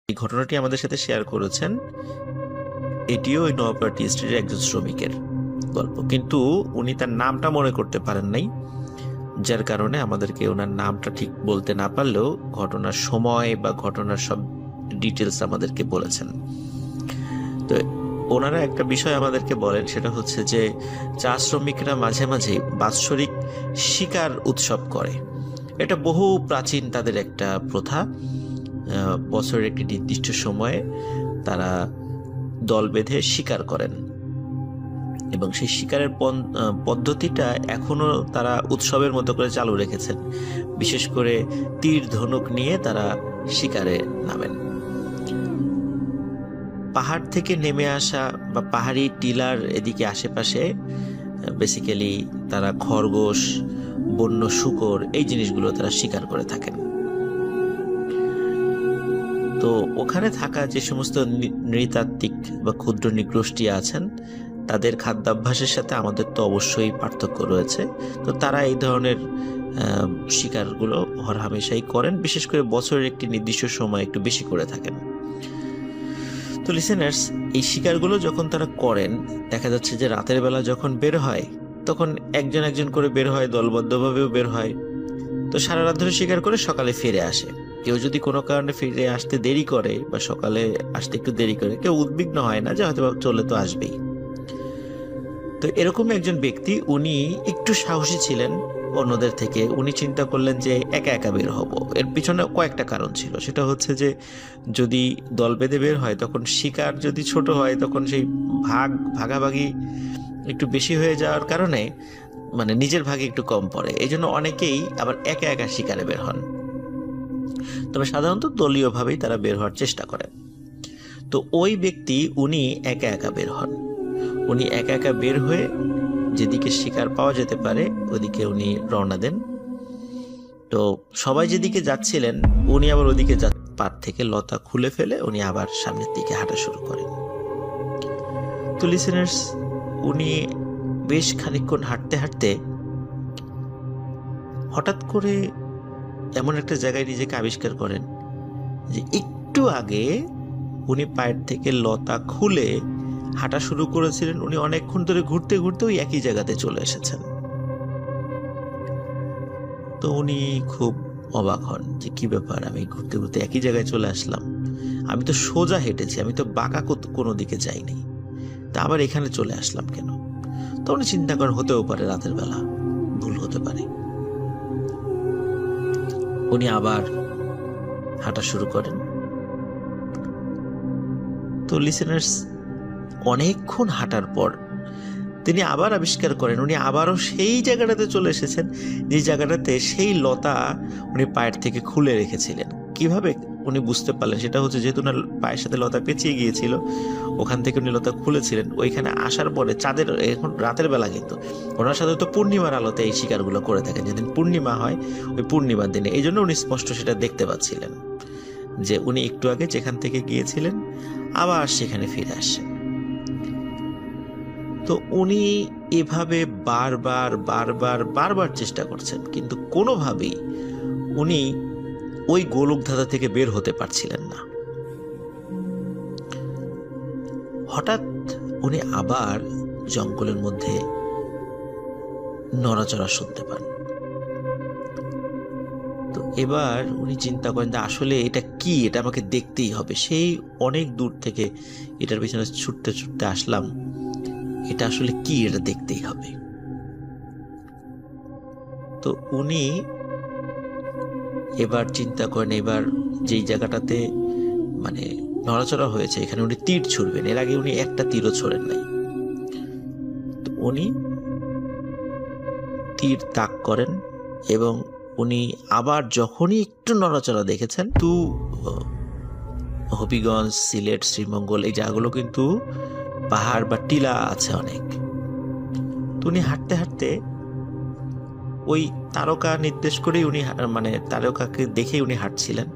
এই ঘটনাটি আমাদের সাথে শেয়ার করেছেন। এটিও ওই নওয়াপাড়া টি স্টেটের একজন শ্রমিকের গল্প, কিন্তু উনি তার নামটা মনে করতে পারেন নাই, যার কারণে আমাদেরকে ওনার নামটা ঠিক বলতে না পারলেও ঘটনার সময় বা ঘটনার সব ডিটেলস আমাদেরকে বলেছেন। তো ওনারা একটা বিষয় আমাদেরকে বলেন, সেটা হচ্ছে যে চা শ্রমিকরা মাঝে মাঝে বাৎসরিক শিকার উৎসব করে। এটা বহু প্রাচীন তাদের একটা প্রথা। বছরের একটি নির্দিষ্ট সময়ে তারা দল বেঁধে শিকার করেন এবং সেই শিকারের পদ্ধতিটা এখনো তারা উৎসবের মতো করে চালু রেখেছেন। বিশেষ করে তীর ধনুক নিয়ে তারা শিকারে নামেন। পাহাড় থেকে নেমে আসা বা পাহাড়ি টিলার এদিকে আশেপাশে বেসিক্যালি তারা খরগোশ, বন্য শূকর, এই জিনিসগুলো তারা শিকার করে থাকেন। তো ওখানে থাকা যে সমস্ত নৃতাত্ত্বিক বা ক্ষুদ্র নৃগোষ্ঠী আছেন, তাদের খাদ্যাভ্যাসের সাথে আমাদের তো অবশ্যই পার্থক্য রয়েছে। তো তারা এই ধরনের শিকারগুলো হরহামেশাই করেন, বিশেষ করে বছরের একটি নির্দিষ্ট সময় একটু বেশি করে থাকেন। তো লিসেনার্স, এই শিকারগুলো যখন তারা করেন, দেখা যাচ্ছে যে রাতের বেলা যখন বের হয় তখন একজন একজন করে বের হয়, দলবদ্ধভাবেও বের হয়। তো সারা রাত ধরে শিকার করে সকালে ফিরে আসে। কেউ যদি কোনো কারণে ফিরে আসতে দেরি করে বা সকালে আসতে একটু দেরি করে, কেউ উদ্বিগ্ন হয় না যে হয়তো চলে তো আসবেই। তো এরকম একজন ব্যক্তি, উনি একটু সাহসী ছিলেন অন্যদের থেকে। উনি চিন্তা করলেন যে একা একা বের হব। এর পিছনে কয়েকটা কারণ ছিল। সেটা হচ্ছে যে যদি দল বেঁধে বের হয় তখন শিকার যদি ছোট হয় তখন সেই ভাগাভাগি একটু বেশি হয়ে যাওয়ার কারণে মানে নিজের ভাগে একটু কম পড়ে। এই জন্য অনেকেই আবার একা একা শিকারে বের হন, তবে সাধারণত দলীয়ভাবেই তারা বের হওয়ার চেষ্টা করেন। তো ওই ব্যক্তি উনি একা একা বের হন। উনি একা একা বের হয়ে যেদিকে শিকার পাওয়া যেতে পারে ওদিকে উনি রওনা দেন। তো সবাই যেদিকে যাচ্ছিলেন উনি আবার ওদিকে পার থেকে লতা খুলে ফেলে উনি আবার সামনের দিকে হাঁটা শুরু করেন। তো লিসেনার্স, উনি বেশ খানিকক্ষণ হাঁটতে হাঁটতে হঠাৎ করে এমন একটা জায়গায় নিজেকে আবিষ্কার করেন যে একটু আগে উনি পায়ের থেকে লতা খুলে হাঁটা শুরু করেছিলেন, উনি অনেকক্ষণ ধরে ঘুরতে ঘুরতে ওই একই জায়গাতে চলে এসেছেন। তো উনি খুব অবাক হন যে কি ব্যাপার, আমি ঘুরতে ঘুরতে একই জায়গায় চলে আসলাম, আমি তো সোজা হেঁটেছি, আমি তো বাঁকা কোনো দিকে যাইনি, তা আবার এখানে চলে আসলাম কেন? তো উনি চিন্তা করেন হতেও পারে রাতের বেলা, ভুল হতে পারে। উনি আবার হাঁটা শুরু করেন। তো লিসেনার্স, অনেকক্ষণ হাঁটার পর তিনি আবার আবিষ্কার করেন উনি আবারও সেই জায়গাটাতে চলে এসেছেন যে জায়গাটাতে সেই লতা উনি পায়ের থেকে খুলে রেখেছিলেন। কিভাবে উনি বুঝতে পারলেন? সেটা হচ্ছে যেহেতু ওনার পায়ের সাথে লতা পেঁচিয়ে গিয়েছিল, ওখান থেকে উনি লতা খুলেছিলেন। ওইখানে আসার পরে চাঁদের, এখন রাতের বেলা, কিন্তু ওনার সাথে তো পূর্ণিমার আলোতে এই শিকারগুলো করে থাকেন, যেদিন পূর্ণিমা হয় ওই পূর্ণিমার দিনে। এই জন্য উনি স্পষ্ট সেটা দেখতে পাচ্ছিলেন যে উনি একটু আগে যেখান থেকে গিয়েছিলেন আবার সেখানে ফিরে আসছেন। তো উনি এভাবে বারবার বারবার বারবার চেষ্টা করছেন, কিন্তু কোনোভাবেই উনি ওই গোলকধাঁধা থেকে বের হতে পারছিলেন না। হঠাৎ উনি আবার জঙ্গলের মধ্যে নড়াচড়া শুনতে পান। তো এবার উনি চিন্তা করেন যে আসলে এটা কি, এটা আমাকে দেখতেই হবে। সেই অনেক দূর থেকে এটার পিছনে ছুটতে ছুটতে আসলাম, এটা আসলে কি, এটা দেখতেই হবে। তো উনি এবার চিন্তা করেন, এবার যেই জায়গাটাতে মানে নড়াচড়া হয়েছে এখানে উনি তীর ছুড়বেন। এর আগে উনি একটা তীরও ছোড়েন নাই। তো উনি তীর তাক করেন এবং উনি আবার যখনই একটু নড়াচড়া দেখেছেন, তো হবিগঞ্জ, সিলেট, শ্রীমঙ্গল এই জায়গাগুলো কিন্তু পাহাড় বা টিলা আছে অনেক। তো উনি হাঁটতে হাঁটতে ওই তারকা নির্দেশ করেই উনি মানে তারকাকে দেখেই উনি হাঁটছিলেন।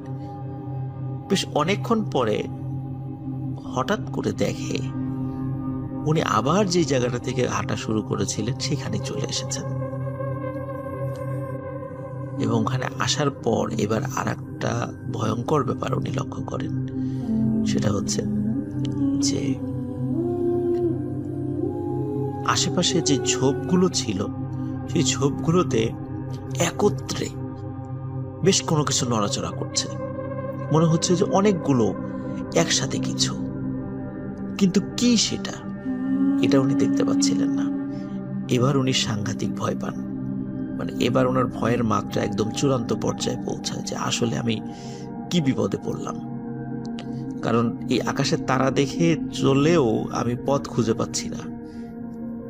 বেশ অনেকক্ষণ পরে হঠাৎ করে দেখে উনি আবার যে জায়গাটা থেকে হাঁটা শুরু করেছিলেন সেখানে চলে এসেছেন। এবং ওখানে আসার পর এবার আর একটা ভয়ঙ্কর ব্যাপার উনি লক্ষ্য করেন সেটা হচ্ছে যে আশেপাশে যে ঝোপগুলো ছিল সেই ঝোপগুলোতে একত্রে বেশ কোনো কিছু নড়াচড়া করছে, মনে হচ্ছে যে অনেকগুলো একসাথে কিছু, কিন্তু কি সেটা এটা উনি দেখতে পাচ্ছিলেন না। এবার উনি সাংঘাতিক ভয় পান, মানে এবার ওনার ভয়ের মাত্রা একদম চূড়ান্ত পর্যায়ে পৌঁছায় যে আসলে আমি কি বিপদে পড়লাম। কারণ এই আকাশের তারা দেখে চলেও আমি পথ খুঁজে পাচ্ছি না,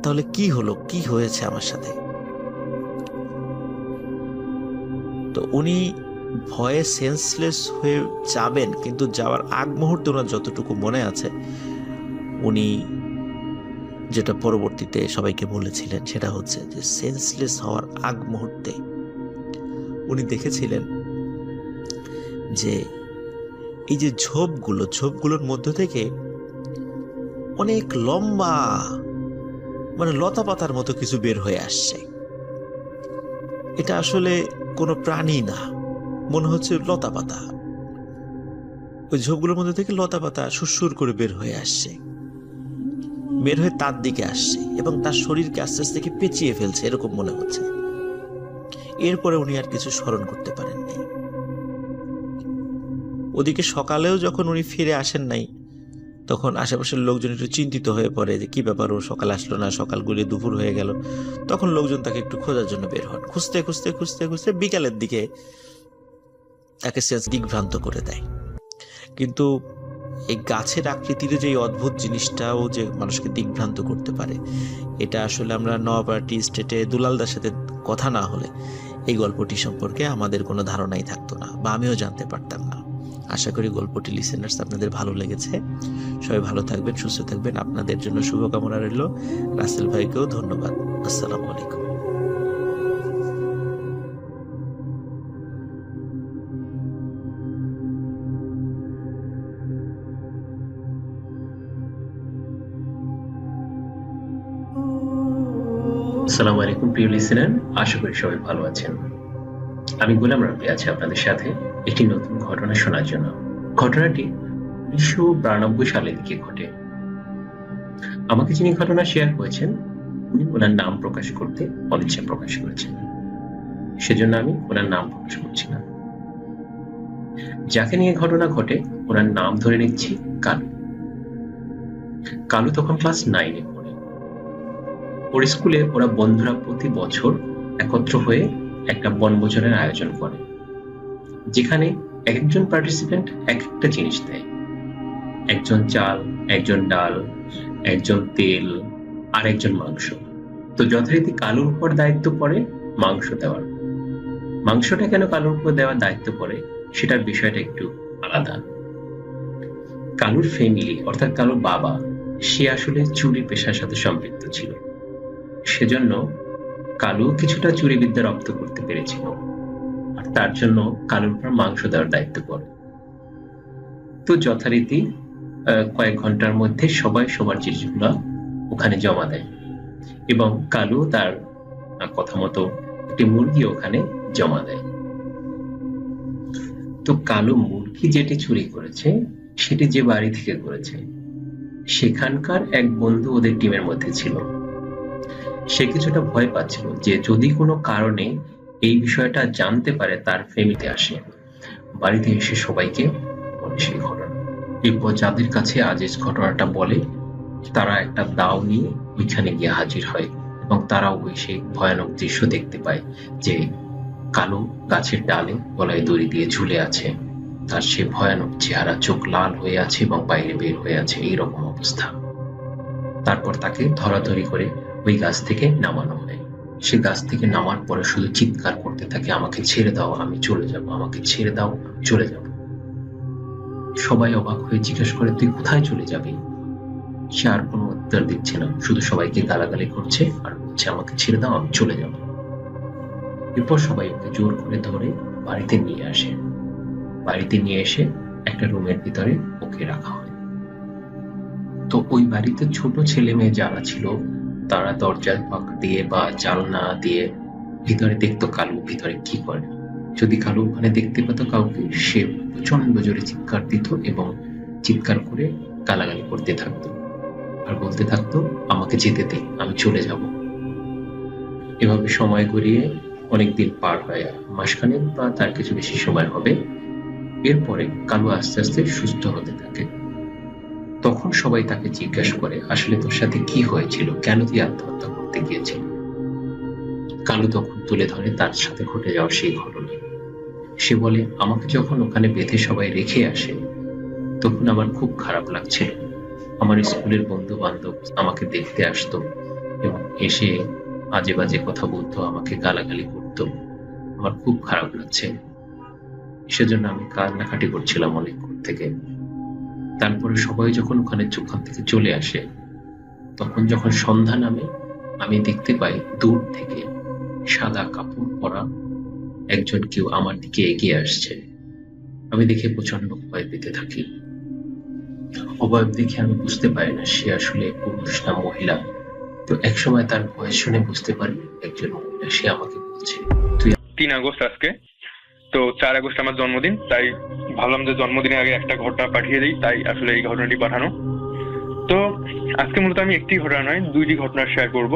তাহলে কি হলো, কি হয়েছে আমার সাথে। তো উনি ভয়ে সেন্সলেস হয়ে যাবেন, কিন্তু যাওয়ার আগ মুহূর্তে ওনার যতটুকু মনে আছে উনি যেটা পরবর্তীতে সবাইকে বলেছিলেন সেটা হচ্ছে যে সেন্সলেস হওয়ার আগ মুহূর্তে উনি দেখেছিলেন যে এই যে ঝোপগুলোর মধ্য থেকে অনেক লম্বা, মানে লতা পাতার মতো কিছু বের হয়ে আসছে। এটা আসলে কোনো প্রাণী না, মনে হচ্ছে লতা পাতা। ওই ঝোপগুলোর মধ্যে থেকে লতা পাতা সুরসুর করে বের হয়ে আসছে, বের হয়ে তার দিকে আসছে এবং তার শরীরকে আস্তে আস্তে পেঁচিয়ে ফেলছে, এরকম মনে হচ্ছে। এরপরে উনি আর কিছু স্মরণ করতে পারেননি। ওদিকে সকালেও যখন উনি ফিরে আসেন নাই, তখন আশেপাশের লোকজন একটু চিন্তিত হয়ে পড়ে যে কি ব্যাপার, ও সকাল আসলো না, সকাল গড়িয়ে দুপুর হয়ে গেল। তখন লোকজন তাকে একটু খোঁজার জন্য বের হন। খুঁজতে খুঁজতে খুঁজতে খুঁজতে বিকালের দিকে তাকে সেন্স দিগ্ভ্রান্ত করে দেয়। কিন্তু এই গাছের আকৃতির যে অদ্ভুত জিনিসটাও যে মানুষকে দিগ্ভ্রান্ত করতে পারে, এটা আসলে আমরা নওয়াপাড়া স্টেটে দুলালদার সাথে কথা না হলে এই গল্পটি সম্পর্কে আমাদের কোনো ধারণাই থাকতো না, বা আমিও জানতে পারতাম না। আশা করি গল্পটি লিসেনার্স আপনাদের ভালো লেগেছে। সবাই ভালো থাকবেন, সুস্থ থাকবেন, আপনাদের জন্য শুভকামনা রইল। রাসেল ভাইকেও ধন্যবাদ। আসসালামু আলাইকুম। আসসালামু আলাইকুম প্রিয় লিসেনার, আশা করি সবাই ভালো আছেন। আমি গোলাম রাব্বি আছি আপনাদের সাথে একটি নতুন ঘটনা শোনার জন্য। ঘটনাটি 1992 সালের দিকে ঘটে। আমাকে যিনি ঘটনা শেয়ার করেছেন উনি ওনার নাম প্রকাশ করতে অনিচ্ছা প্রকাশ করেছেন, সেজন্য আমি ওনার নাম প্রকাশ করছি না। যাকে নিয়ে ঘটনা ঘটে ওনার নাম ধরে নিচ্ছি কালু। কালু তখন ক্লাস 9-এ পড়ে। ওর স্কুলে ওরা বন্ধুরা প্রতি বছর একত্র হয়ে একটা বনভোজনের আয়োজন করে, যেখানে একজন পার্টিসিপেন্ট এক একটা জিনিস দেয়। একজন চাল, একজন ডাল, একজন তেল, আর একজন মাংস। তো যথারীতি কালুর উপর দায়িত্ব পড়ে মাংস দেওয়ার। মাংসটা কেন কালুর উপর দেওয়ার দায়িত্ব পড়ে সেটার বিষয়টা একটু আলাদা। কালুর ফ্যামিলি অর্থাৎ কালুর বাবা, সে আসলে চুরি পেশার সাথে সম্পৃক্ত ছিল, সেজন্য কালু কিছুটা চুরি বিদ্যা রপ্ত করতে পেরেছিল, আর তার জন্য কালুর উপর মাংস দেওয়ার দায়িত্ব পড়ে। তো যথারীতি কয়েক ঘন্টার মধ্যে সবাই সবার জিনিসগুলো ওখানে জমা দেয় এবং কালু তার কথা মতো একটি মুরগি ওখানে জমা দেয়। তো কালু মুরগি যেটি চুরি করেছে সেটি যে বাড়ি থেকে করেছে, সেখানকার এক বন্ধু ওদের টিমের মধ্যে ছিল। সে কিছুটা ভয় পাচ্ছিল যে যদি কোনো কারণে এই বিষয়টা জানতে পারে তার ফ্যামিলিতে আসে, বাড়িতে এসে সবাইকে বলে সেই ঘটনা। এরপর যাদের কাছে আজিজ ঘটনাটা বলে তারা একটা দাও নিয়ে ওইখানে গিয়ে হাজির হয় এবং তারাও ওই সেই ভয়ানক দৃশ্য দেখতে পায় যে কালু গাছের ডালে গলায় দড়ি দিয়ে ঝুলে আছে, তার সে ভয়ানক চেহারা, চোখ লাল হয়ে আছে এবং বাইরে বের হয়ে আছে, এইরকম অবস্থা। তারপর তাকে ধরাধরি করে ওই গাছ থেকে নামানো হয়। সে গাছ থেকে নামার পরে শুধু চিৎকার করতে থাকে, আমাকে ছেড়ে দাও, আমি চলে যাব, আমাকে ছেড়ে দাও, আমি চলে যাব। সবাই অবাক হয়ে জিজ্ঞেস করে, তুই কোথায় চলে যাবি? সে আর কোনো উত্তর দিচ্ছে না, শুধু সবাইকে গালাগালি করছে আর বলছে, আমাকে ছেড়ে দাও, আমি চলে যাব। এরপর সবাই ওকে জোর করে ধরে বাড়িতে নিয়ে আসে। বাড়িতে নিয়ে এসে একটা রুমের ভিতরে ওকে রাখা হয়। তো ওই বাড়িতে ছোট ছেলে মেয়ে যারা ছিল তারা দরজার ফাঁক দিয়ে বা জানলা দিয়ে ভিতরে দেখতো কালু ভিতরে কি করে। যদি কালু ওখানে দেখতে পেত কাউকে, সে প্রচন্ড জোরে চিৎকার দিত এবং চিৎকার করে গালাগালি করতে থাকতো আর বলতে থাকতো, আমাকে যেতে দে, আমি চলে যাব। এভাবে সময় গড়িয়ে অনেকদিন পার হয়, মাসখানেক বা তার কিছু বেশি সময় হবে। এরপরে কালু আস্তে আস্তে সুস্থ হতে থাকে। তখন সবাই তাকে জিজ্ঞাসা করে, আসলে তোর সাথে কি হয়েছিল, কেন তুই আত্মহত্যা করতে গিয়েছিল? কালু তখন তুলে ধরে তার সাথে ঘটে যাওয়া সেই ঘটনা। সে বলে, আমাকে যখন ওখানে বেঁধে সবাই রেখে আসে তখন আমার খুব খারাপ লাগছিল। আমার স্কুলের বন্ধু বান্ধব আমাকে দেখতে আসতো এবং এসে আজে বাজে কথা বলতো, আমাকে গালাগালি করতো। আমার খুব খারাপ লাগছে, সেজন্য আমি কান্নাকাটি করছিলাম অনেকক্ষণ থেকে। তারপরে সবাই যখন ওখান থেকে চলে আসে, তখন যখন সন্ধ্যা নামে আমি দেখতে পাই দূর থেকে সাদা কাপড় পরা একজন কেউ আমার দিকে এগিয়ে আসছে। আমি দেখে প্রচন্ড ভয় পেতে থাকি। অবয়ব দেখে আমি বুঝতে পারি না সে আসলে পুরুষ না মহিলা। তো একসময় তার ভয়েস শুনে বুঝতে পারি একজন মহিলা। সে আমাকে বলছে, তুই 3 আগস্ট আজকে, তো 4 আগস্ট আমার জন্মদিন, তাই ভাবলাম যে জন্মদিনের আগে একটা ঘটনা পাঠিয়ে দিই, তাই আসলে এই ঘটনাটি পাঠানো। তো আজকে মূলত আমি একটি ঘটনা নয়, 2টি ঘটনা শেয়ার করব,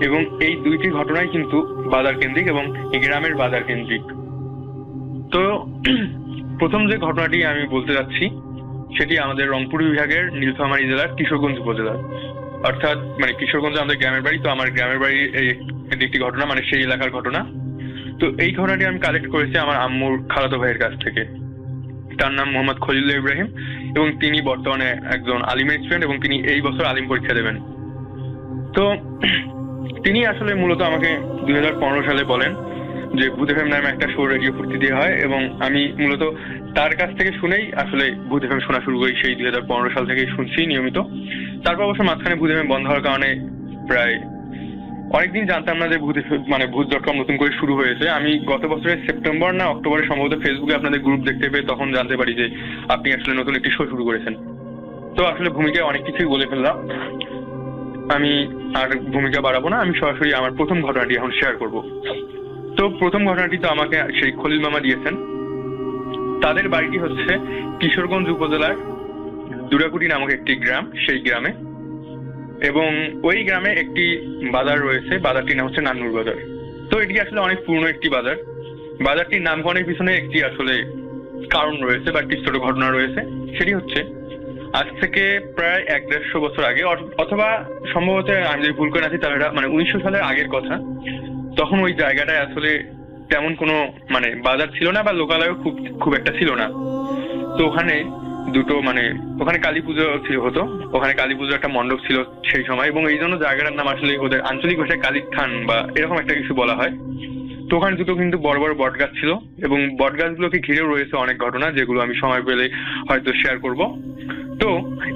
এবং এই 2টি ঘটনাই কিন্তু বাজার কেন্দ্রিক এবং গ্রামের বাজার কেন্দ্রিক। তো প্রথম যে ঘটনাটি আমি বলতে যাচ্ছি সেটি আমাদের রংপুর বিভাগের নীলফামারী জেলার কিশোরগঞ্জ উপজেলার, অর্থাৎ মানে কিশোরগঞ্জ আমাদের গ্রামের বাড়ি। তো আমার গ্রামের বাড়ির একটি ঘটনা, মানে সেই এলাকার ঘটনা। তো এই ঘটনাটি আমি কালেক্ট করেছি আমার আম্মুর খালাতো ভাইয়ের কাছ থেকে। তার নাম মোহাম্মদ খলিলুল্লাহ ইব্রাহিম এবং তিনি বর্তমানে একজন আলিমের স্টুডেন্ট এবং তিনি এই বছর আলিম পরীক্ষা দেবেন। তো তিনি আসলে মূলত আমাকে 2015 সালে বলেন যে ভূত এফএম নামে একটা শো রেডিও ফুর্তি দিয়ে হয়, এবং আমি মূলত তার কাছ থেকে শুনেই আসলে ভূত এফএম শোনা শুরু করি। সেই 2015 সাল থেকেই শুনছি নিয়মিত। তারপর অবশ্য মাঝখানে ভূত এফএম বন্ধ হওয়ার কারণে প্রায় অনেকদিন জানতাম না যে ভূত.com নতুন করে শুরু হয়েছে। আমি গত বছরের সেপ্টেম্বর না অক্টোবরে সম্ভবত ফেসবুকে আপনাদের গ্রুপ দেখতে পেয়ে তখন জানতে পারি যে আপনি আসলে নতুন একটি শো শুরু করেছেন। তো আসলে ভূমিকায় অনেক কিছুই বলে ফেললাম, আমি আর ভূমিকা বাড়াবো না, আমি সরাসরি আমার প্রথম ঘটনাটি এখন শেয়ার করব। তো প্রথম ঘটনাটি তো আমাকে সেই খলিল মামা দিয়েছেন। তাদের বাড়িটি হচ্ছে কিশোরগঞ্জ উপজেলার দুরাকুটি নামক একটি গ্রাম, সেই গ্রামে। এবং ওই গ্রামে একটি বাজার রয়েছে, বাজারটির নাম হচ্ছে নান্নুর বাজার। তো এটি আসলে অনেক পুরনো একটি বাজার। বাজারটির নামকরণের পিছনে একটি আসলে কারণ রয়েছে বা একটি ছোট ঘটনা রয়েছে। সেটি হচ্ছে আজ থেকে প্রায় 150 বছর আগে, অথবা সম্ভবত আমি যদি ভুল করে আছি তাহলে মানে 1900 সালের আগের কথা। তখন ওই জায়গাটায় আসলে তেমন কোনো মানে বাজার ছিল না বা লোকালয়ও খুব একটা ছিল না। তো ওখানে ওখানে কালী পুজো হতো, ওখানে কালী পুজোর একটা মণ্ডপ ছিল সেই সময়, এবং এই জন্য জায়গাটার নাম আসলে ওদের আঞ্চলিক ভাষায় কালীর থান বা এরকম একটা কিছু বলা হয়। তো ওখানে দুটো কিন্তু বড় বড় বট গাছ ছিল, এবং বট গাছগুলোকে ঘিরেও রয়েছে অনেক ঘটনা, যেগুলো আমি সময় পেলে হয়তো শেয়ার করব। তো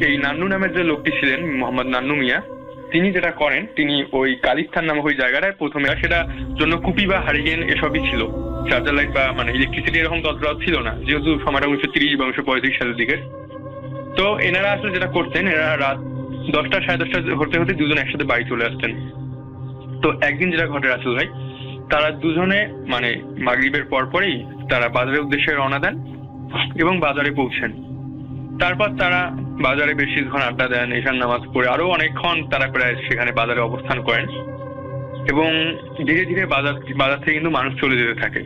এই নান্নু নামের যে লোকটি ছিলেন, মোহাম্মদ নান্নু মিয়া, তিনি যেটা করেন, তিনি ওই কালীর থান নামক ওই জায়গাটায় প্রথমে সেটা জন্য কুপি বা হারিকেন এসবই ছিল, চার্জার লাইট বা মানে ইলেকট্রিসিটি এরকম ততটাও ছিল না, যেহেতু সময়টা 1930 বা 1935 সালের দিকে। তো এনারা আসলে যেটা করতেন, এরা রাত 10টা 10:30 হতে হতে দুজন একসাথে বাড়ি চলে আসতেন। তো একদিন যেটা ঘটে রাসেল ভাই, তারা দুজনে মানে মাগরিবের পরপরই তারা বাজারের উদ্দেশ্যে রওনা দেন এবং বাজারে পৌঁছেন। তারপর তারা বাজারে বেশিক্ষণ আড্ডা দেন, ঈশান নামাজ পড়ে আরো অনেকক্ষণ তারা প্রায় সেখানে বাজারে অবস্থান করেন, এবং ধীরে ধীরে বাজার থেকে কিন্তু মানুষ চলে যেতে থাকে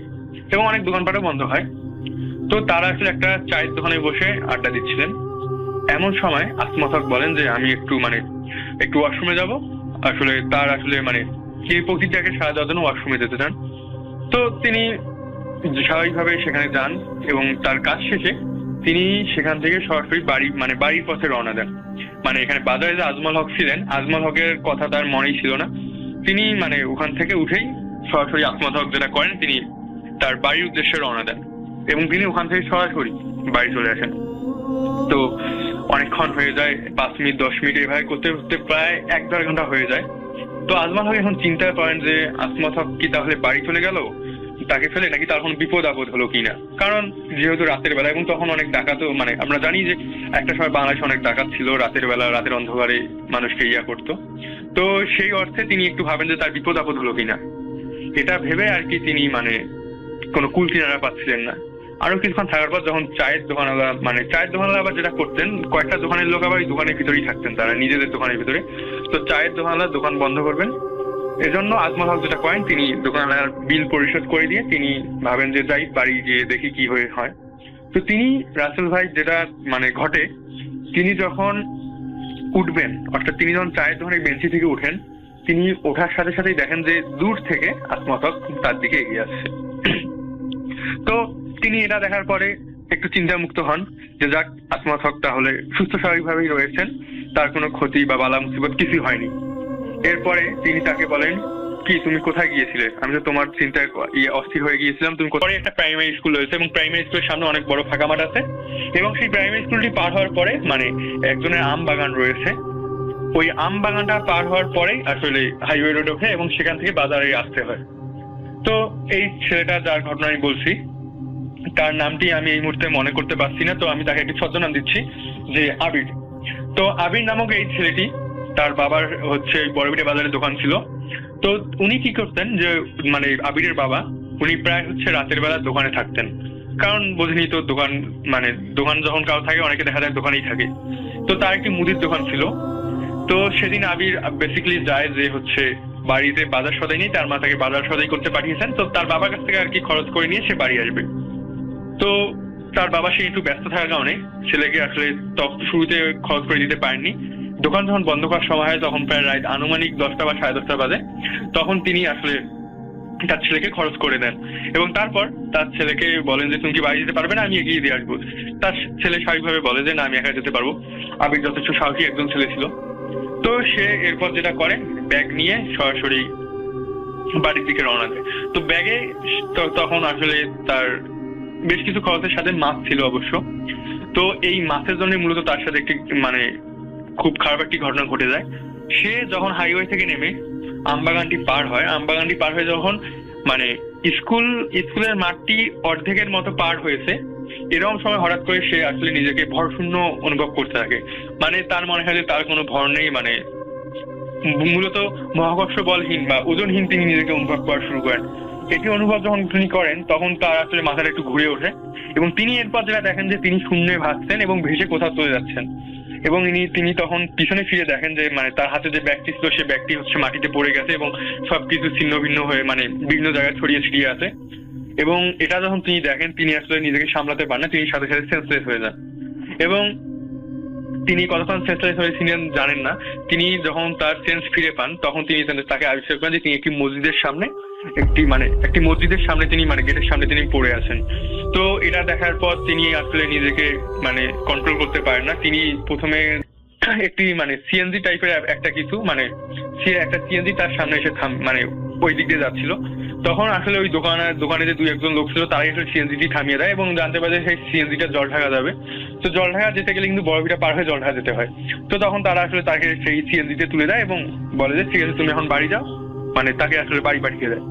এবং অনেক দোকানপাটও বন্ধ হয়। তো তারা আসলে একটা চায়ের দোকানে বসে আড্ডা দিচ্ছিলেন। এমন সময় আসমাথক বলেন যে আমি একটু ওয়াশরুমে যাব। আসলে তার আসলে মানে কি প্রতিটাকে সারা দেওয়ার জন্য ওয়াশরুমে যেতে চান। তো তিনি স্বাভাবিকভাবে সেখানে যান এবং তার কাজ শেষে তিনি সেখান থেকে সরাসরি বাড়ির পথে রওনা দেন। মানে এখানে বাজারে যে আজমল হক ছিলেন, আজমল হকের কথা তার মনেই ছিল না। তিনি মানে ওখান থেকে উঠেই সরাসরি আসমাত হক যেটা করেন, তিনি তার বাড়ির উদ্দেশ্যে রওনা দেন এবং তিনি ওখান থেকে সরাসরি বাড়ি চলে আসেন। তো অনেকক্ষণ হয়ে যায়, 5 মিনিট 10 মিনিট এভাবে করতে করতে প্রায় 1-1.5 ঘন্টা হয়ে যায়। তো আজমল হক এখন চিন্তা করেন যে আসমাত হক কি তাহলে বাড়ি চলে গেল তাকে ফেলে, নাকি তার কোনো বিপদ আপদ হলো কিনা। কারণ যেহেতু রাতের বেলা, এবং তখন অনেক ডাকাতও মানে আমরা জানি যে একটা সময় বাংলাদেশে অনেক ডাকাত ছিল, রাতের বেলা রাতের অন্ধকারে মানুষকে ইয়া করতো। তো সেই অর্থে তিনি একটু ভাবেন যে তার বিপদ আপদ হলো কিনা, এটা ভেবে আর কি তিনি মানে কোনো কুল কিনারা পাচ্ছিলেন না। আরো কিছুক্ষণ থাকার পর যখন চায়ের দোকানওয়ালা আবার যেটা করতেন, কয়েকটা দোকানের লোক আবার ওই দোকানের ভিতরেই থাকতেন, তারা নিজেদের দোকানের ভিতরে। তো চায়ের দোকানওয়ালা দোকান বন্ধ করবেন, এজন্য আজমল হক যেটা করেন, তিনি দোকানওয়ালার বিল পরিশোধ করে দিয়ে তিনি ভাবেন যে যাই বাড়ি গিয়ে দেখি কি হয়। তো তিনি রাসেল ভাই যেটা ঘটে, তিনি যখন উঠবেন, অর্থাৎ তিনি যখন চায়ের দোকানের বেঞ্চি থেকে উঠেন, তিনি ওঠার সাথে সাথেই দেখেন যে দূর থেকে আজমল হক তার দিকে এগিয়ে আসছে। তো তিনি এটা দেখার পরে একটু চিন্তামুক্ত হন যে যাক, আজমল হক তাহলে সুস্থ স্বাভাবিকভাবেই রয়েছেন, তার কোনো ক্ষতি বা বালা মুসিবত কিছুই হয়নি। এরপরে তিনি তাকে বলেন, কি তুমি কোথায় গিয়েছিলে? আমি তো তোমার চিন্তায় অস্থির হয়ে গিয়েছিলাম, তুমি কোথায়? একটা প্রাইমারি স্কুল রয়েছে এবং প্রাইমারি স্কুলের সামনে অনেক বড় ফাঁকা মাঠ আছে, এবং সেই প্রাইমারি স্কুলটি পার হওয়ার পরে একজনের আম বাগান রয়েছে। ওই আম বাগানটা পার হওয়ার পরেই আসলে হাইওয়ে রোড ওঠে এবং সেখান থেকে বাজারে আসতে হয়। তো এই ছেলেটা যার ঘটনা আমি বলছি, তার নামটি আমি এই মুহূর্তে মনে করতে পারছি না, তো আমি তাকে একটি ছদ্মনাম দিচ্ছি যে আবির। তো আবির নামক এই ছেলেটি, তার বাবার বড়বিটে বাজারে দোকান ছিল। তো উনি কি করতেন যে আবিরের বাবা, উনি প্রায় রাতের বেলা দোকানে থাকতেন, কারণ বোঝেনি তো দোকান দোকান যখন কারো থাকে, অনেকে দেখা যায় দোকানেই থাকে। তো তার একটি মুদির দোকান ছিল। তো সেদিন আবির বেসিক্যালি যায় যে বাড়িতে বাজার সদাই নেই, তার মা তাকে বাজার সদাই করতে পাঠিয়েছেন, তো তার বাবার কাছ থেকে আর কি খরচ করে নিয়ে সে বাড়ি আসবে। তো তার বাবা সে একটু ব্যস্ত থাকার কারণে ছেলেকে আসলে শুরুতে খরচ করে দিতে পারেননি। দোকান যখন বন্ধ করার সময় হয়, তখন প্রায় রাত আনুমানিক 10টা বা 10:30 বাজে, তখন তিনি আসলে তার ছেলেকে খরচ করে দেন এবং তারপর তার ছেলেকে বলেন যে তুমি কি বাড়ি যেতে পারবে না, আমি এগিয়ে দিয়ে আসবো। তার ছেলে স্বাভাবিকভাবে বলে যে না, আমি একা যেতে পারবো। আবির যথেষ্ট সাহসী একজন ছেলে ছিল। তো সে এরপর যেটা করে, ব্যাগ নিয়ে সরাসরি বাড়ির দিকে রওনা দেয়। তো ব্যাগে তখন আসলে তার বেশ কিছু খরচের সাথে মাছ ছিল অবশ্য। তো এই মাছের জন্য মূলত তার সাথে একটি খুব খারাপ একটি ঘটনা ঘটে যায়। সে যখন হাইওয়ে থেকে নেমে আমবাগানটি পার হয়ে যখন স্কুলের মাঠটি অর্ধেকের মতো পার হয়েছে, এরকম সময় হঠাৎ করে সে আসলে নিজেকে ভরশূন্য অনুভব করতে থাকে। তার মনে হয় যে তার কোনো ভর নেই, মূলত মহাকর্ষ বলহীন বা ওজনহীন তিনি নিজেকে অনুভব করা শুরু করেন। এটি অনুভব যখন তিনি করেন, তখন তার আসলে মাথাটা একটু ঘুরে ওঠে এবং তিনি এরপর যেটা দেখেন যে তিনি শূন্যে ভাসছেন এবং ভেসে কোথাও চলে যাচ্ছেন। এবং তিনি তখন পিছনে ফিরে দেখেন যে তার হাতে যে ব্যাগটি ছিল, সে ব্যাগটি মাটিতে পড়ে গেছে এবং সবকিছু ছিন্ন ভিন্ন হয়ে বিভিন্ন জায়গায় ছড়িয়ে ছিটিয়ে আছে। এবং এটা যখন তিনি দেখেন, তিনি আসলে নিজেকে সামলাতে পারেন না, তিনি সাথে সাথে সেন্সলেস হয়ে যান। এবং তিনি কতক্ষণ সেন্সলেস হয়েছিলেন জানেন না। তিনি যখন তার সেন্স ফিরে পান, তখন তিনি তাকে আবিষ্কার করেন যে তিনি একটি মসজিদের সামনে তিনি গেটের সামনে তিনি পড়ে আছেন। তো এটা দেখার পর তিনি আসলে নিজেকে কন্ট্রোল করতে পারেন না। তিনি প্রথমে একটি সিএনজি টাইপের একটা কিছু একটা সিএনজি তার সামনে এসে ওই দিক দিয়ে যাচ্ছিল। তখন আসলে ওই দোকানে যে 2-1 লোক ছিল, তারাই আসলে সিএনজিটি থামিয়ে দেয় এবং জানতে পারে যে সেই সিএনজিটা জলঢাকা যাবে। তো জলঢাকা যেতে গেলে কিন্তু বড়বিটা পার হয়ে জলঢাকা যেতে হয়। তো তখন তারা আসলে তাকে সেই সিএনজিতে তুলে দেয় এবং বলে যে ঠিক আছে, তুমি এখন বাড়ি যাও, তাকে আসলে বাড়ি পাঠিয়ে দেয়।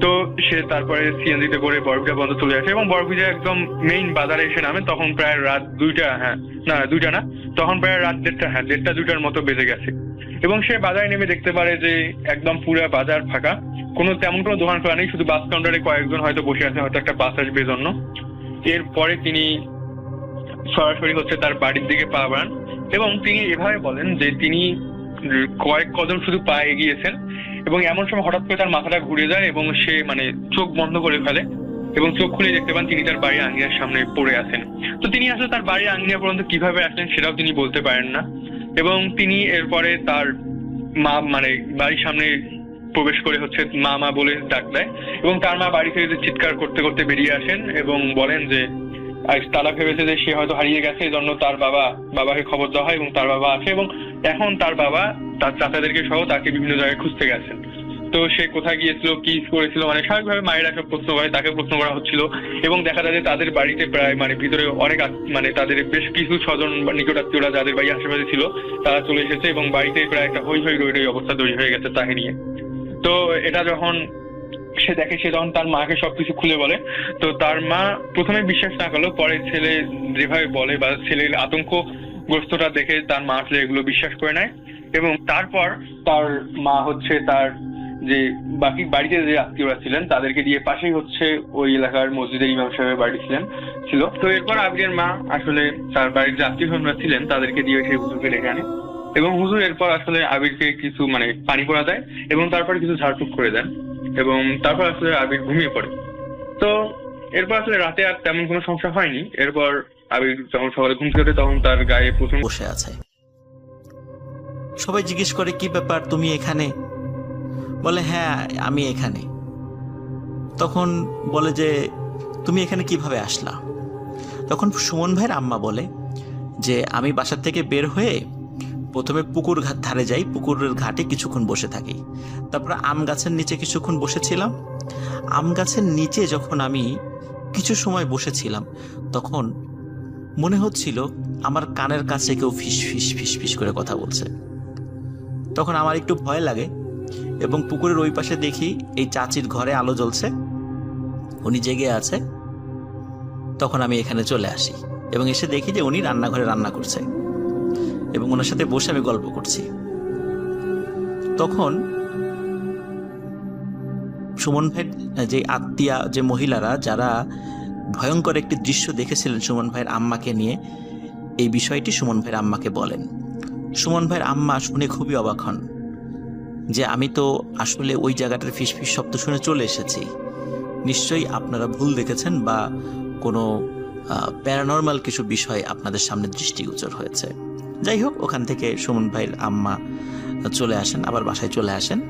তো সে তারপরে সিএনজিতে করে বড়বিটা বন্ধ চলে আসে এবং বড়বিটা একদম মেইন বাজারে এসে নামে। তখন প্রায় রাত 2টা না, তখন প্রায় রাত 1:30-2টার মতো বেজে গেছে। এবং সে বাজারে নেমে দেখতে পারে যে একদম পুরো বাজার ফাঁকা, তেমন কোনো দোকান খোলা নেই, শুধু বাস কাউন্টারে কয়েকজন হয়তো বসে আছে, হয়তো একটা বাস আসবে জন্য। এরপরে তিনি সরাসরি তার বাড়ির দিকে পা বাড়ান এবং তিনি এভাবে বলেন যে তিনি কয়েক কদম শুধু পা এগিয়েছেন এবং এমন সময় হঠাৎ করে তার মাথাটা ঘুরে যায় এবং সে চোখ বন্ধ করে ফেলে এবং চোখ খুলে দেখতে পান তিনি তার বাড়ির আঙিনার সামনে পড়ে আছেন। তো তিনি আসলে তার বাড়ির আঙিনা পর্যন্ত কিভাবে আসলেন সেটাও তিনি বলতে পারেন না। এবং তিনি এরপরে তার মা বাড়ির সামনে প্রবেশ করে মা বলে ডাক দেয় এবং তার মা বাড়ি থেকে চিৎকার করতে করতে বেরিয়ে আসেন এবং বলেন যে তারা ভেবেছে যে সে হয়তো হারিয়ে গেছে, এজন্য তার বাবাকে খবর দেওয়া হয় এবং তার বাবা আসে এবং এখন তার বাবা তার চাচাদেরকে সহ তাকে বিভিন্ন জায়গায় খুঁজতে গেছেন। তো সে কোথায় গিয়েছিল, কি করেছিল, স্বাভাবিকভাবে মায়েরা সব প্রশ্ন করে, তাকে প্রশ্ন করা হচ্ছিল এবং দেখা যায় যে তাদের বাড়িতে প্রায় ভিতরে অনেক তাদের বেশ কিছু স্বজন বা নিকটাত্মীয়রা যাদের বাড়ি আশেপাশে ছিল, তারা চলে এসেছে এবং বাড়িতে প্রায় একটা হই রই অবস্থা তৈরি হয়ে গেছে তাকে নিয়ে। তো এটা যখন সে দেখে, সে তখন তার মাকে সবকিছু খুলে বলে। তো তার মা প্রথমে বিশ্বাস না করলো, পরে ছেলে যেভাবে বলে বা ছেলের আতঙ্কগ্রস্তটা দেখে তার মা আসলে এগুলো বিশ্বাস করে নেয় এবং তারপর তার মা তার যে বাকি বাড়িতে যে আত্মীয়রা ছিলেন তাদেরকে দিয়ে, পাশেই হচ্ছে ওই এলাকার মসজিদের ইমাম সাহেবের বাড়ি ছিল। তো এরপর আবিরের মা আসলে তার বাড়ির যে আত্মীয় স্বজনরা ছিলেন তাদেরকে দিয়ে সেই হুজুরকে ডেকে আনে, এবং হুজুর এরপর আসলে আবিরকে কিছু পানি পড়া দেয় এবং তারপর কিছু ঝাড়ফুঁক করে দেন, এবং তারপর আসলে আবির ঘুমিয়ে পড়ে। তো এরপর আসলে রাতে আর তেমন কোনো সমস্যা হয়নি। এরপর আবির যখন সকালে ঘুম থেকে ওঠে তখন তার গায়ে প্রচুর বসে আছে। সবাই জিজ্ঞেস করে, কি ব্যাপার, তুমি এখানে? বলে, হ্যাঁ আমি এখানে। তখন বলে যে, তুমি এখানে কিভাবে আসলা? তখন সুমন ভাইয়ের আম্মা বলে যে, আমি বাসা থেকে বের হয়ে প্রথমে পুকুর ধারে যাই, পুকুরের ঘাটে কিছুক্ষণ বসে থাকি, তারপর আম গাছের নিচে কিছুক্ষণ বসেছিলাম। আম গাছের নিচে যখন আমি কিছু সময় বসেছিলাম তখন মনে হচ্ছিল আমার কানের কাছে কেউ ফিস ফিস ফিস ফিস করে কথা বলছে। তখন আমার একটু ভয় লাগে এবং পুকুরের ওই পাশে দেখি এই চাচির ঘরে আলো জ্বলছে, উনি জেগে আছে। তখন আমি এখানে চলে আসি এবং এসে দেখি যে উনি রান্নাঘরে রান্না করছে এবং ওনার সাথে বসে আমি গল্প করছি। তখন সুমন ভাইয়ের যে আত্মীয়া, যে মহিলারা যারা ভয়ঙ্কর একটি দৃশ্য দেখেছিলেন সুমন ভাইয়ের আম্মাকে নিয়ে, এই বিষয়টি সুমন ভাইয়ের আম্মাকে বলেন। সুমন ভাইয়ের আম্মা শুনে খুবই অবাক হন যে, আমি তো আসলে ওই জায়গাটার ফিস ফিস শব্দ শুনে চলে এসেছি, নিশ্চয়ই আপনারা ভুল দেখেছেন বা কোনো প্যারানর্মাল কিছু বিষয় আপনাদের সামনে দৃষ্টিগোচর হয়েছে। যাই হোক, ওখান থেকে সুমন ভাইয়ের আম্মা চলে আসেন, আবার বাসায় চলে আসেন।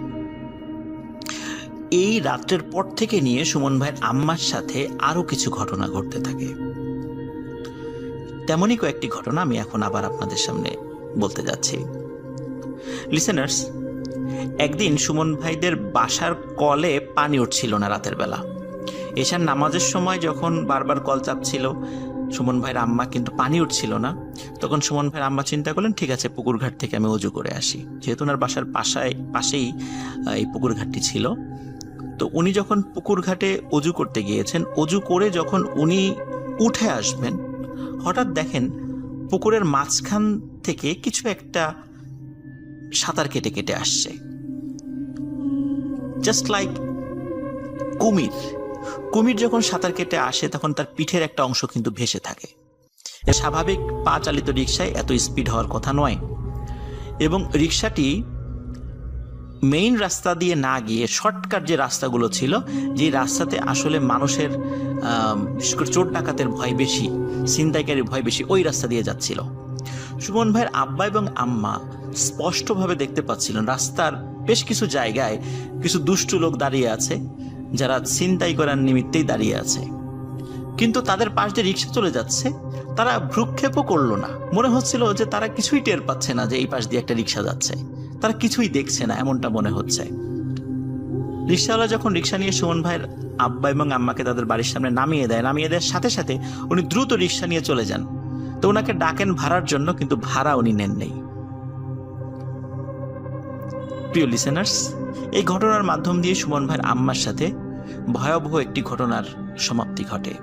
এই রাত্রের পর থেকে নিয়ে সুমন ভাইয়ের আম্মার সাথে আরো কিছু ঘটনা ঘটতে থাকে। তেমনই কয়েকটি ঘটনা আমি এখন আবার আপনাদের সামনে বলতে যাচ্ছি। লিসেনার্স, একদিন সুমন ভাইদের বাসার কলে পানি উঠছিল না রাতের বেলা। এশার নামাজের সময় যখন বারবার কল চাপছিল সুমন ভাইয়ের আম্মা, কিন্তু পানি উঠছিল না। তখন সুমন ভাইয়ের আম্মা চিন্তা করলেন, ঠিক আছে পুকুর ঘাট থেকে আমি অজু করে আসি, যেহেতু ওনার বাসার পাশেই এই পুকুর ঘাটটি ছিল। তো উনি যখন পুকুর ঘাটে অজু করতে গিয়েছেন, অজু করে যখন উনি উঠে আসবেন, হঠাৎ দেখেন পুকুরের মাঝখান থেকে কিছু একটা সাঁতার কেটে কেটে আসছে, জাস্ট লাইক কুমির। কুমির যখন সাঁতার কেটে আসে তখন তার পিঠের একটা অংশ কিন্তু ভেসে থাকে। স্বাভাবিক পা চালিত রিক্সায় এত স্পিড হওয়ার কথা নয়, এবং রিক্সাটি মেইন রাস্তা দিয়ে না গিয়ে শর্টকাট যে রাস্তাগুলো ছিল, যে রাস্তাতে আসলে মানুষের চোর ডাকাতের ভয় বেশি, ছিনতাইকারীর ভয় বেশি, ওই রাস্তা দিয়ে যাচ্ছিল। সুমন ভাইয়ের আব্বা এবং আম্মা স্পষ্টভাবে দেখতে পাচ্ছিলেন রাস্তার বেশ কিছু জায়গায় কিছু দুষ্টু লোক দাঁড়িয়ে আছে, যারা ছিনতাই করার নিমিত্তেই দাঁড়িয়ে আছে। কিন্তু তাদের পাশ দিয়ে রিক্সা চলে যাচ্ছে, তারা ভ্রুক্ষেপও করলো না। মনে হচ্ছিল যে তারা কিছুই টের পাচ্ছে না যে এই পাশ দিয়ে একটা রিক্সা যাচ্ছে, তারা কিছুই দেখছে না, এমনটা মনে হচ্ছে। রিক্সাওয়ালা যখন রিক্সা নিয়ে সুমন ভাইয়ের আব্বা এবং আম্মাকে তাদের বাড়ির সামনে নামিয়ে দেওয়ার সাথে সাথে উনি দ্রুত রিক্সা নিয়ে চলে যান। তো ওনাকে ডাকেন ভাড়ার জন্য, কিন্তু ভাড়া উনি নেন নেই। প্রিয় লিসেনার্স, এই ঘটনার মাধ্যম দিয়ে সুমন ভাইয়ের আম্মার সাথে ভয়াবহ একটি ঘটনার সমাপ্তি ঘটে।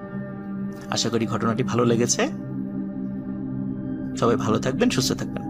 আশা করি ঘটনাটি ভালো লেগেছে। সবাই ভালো থাকবেন, সুস্থ থাকবেন।